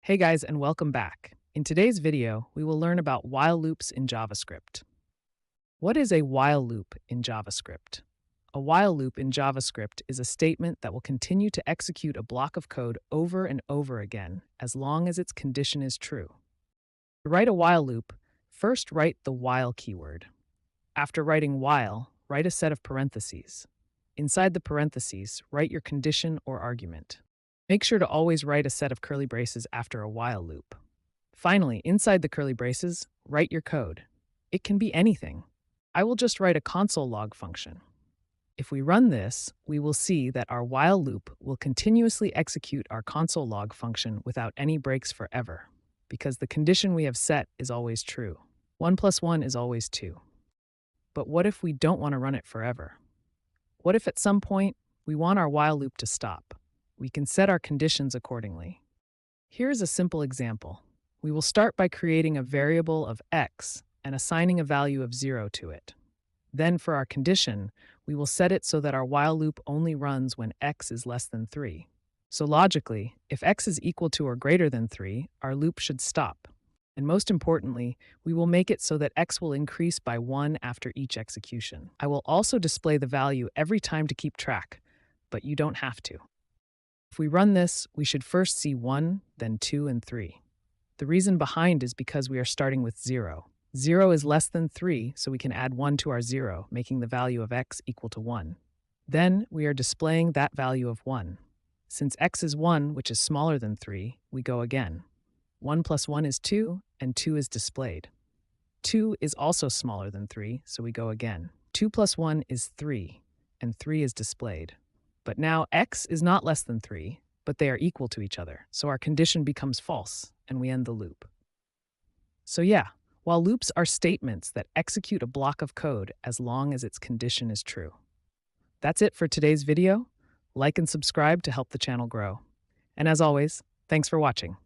Hey guys, and welcome back. In today's video, we will learn about while loops in JavaScript. What is a while loop in JavaScript? A while loop in JavaScript is a statement that will continue to execute a block of code over and over again as long as its condition is true. To write a while loop, first write the while keyword. After writing while, write a set of parentheses. Inside the parentheses, write your condition or argument. Make sure to always write a set of curly braces after a while loop. Finally, inside the curly braces, write your code. It can be anything. I will just write a console log function. If we run this, we will see that our while loop will continuously execute our console log function without any breaks forever, because the condition we have set is always true. 1 plus 1 is always 2. But what if we don't want to run it forever? What if at some point we want our while loop to stop? We can set our conditions accordingly. Here's a simple example. We will start by creating a variable of x and assigning a value of 0 to it. Then for our condition, we will set it so that our while loop only runs when x is less than 3. So logically, if x is equal to or greater than 3, our loop should stop. And most importantly, we will make it so that x will increase by 1 after each execution. I will also display the value every time to keep track, but you don't have to. If we run this, we should first see 1, then 2, and 3. The reason behind is because we are starting with 0. 0 is less than 3, so we can add 1 to our 0, making the value of x equal to 1. Then we are displaying that value of 1. Since x is 1, which is smaller than 3, we go again. 1 plus 1 is 2, and 2 is displayed. 2 is also smaller than 3, so we go again. 2 plus 1 is 3, and 3 is displayed. But now x is not less than 3, but they are equal to each other, so our condition becomes false, and we end the loop. So yeah, while loops are statements that execute a block of code as long as its condition is true. That's it for today's video. Like and subscribe to help the channel grow. And as always, thanks for watching.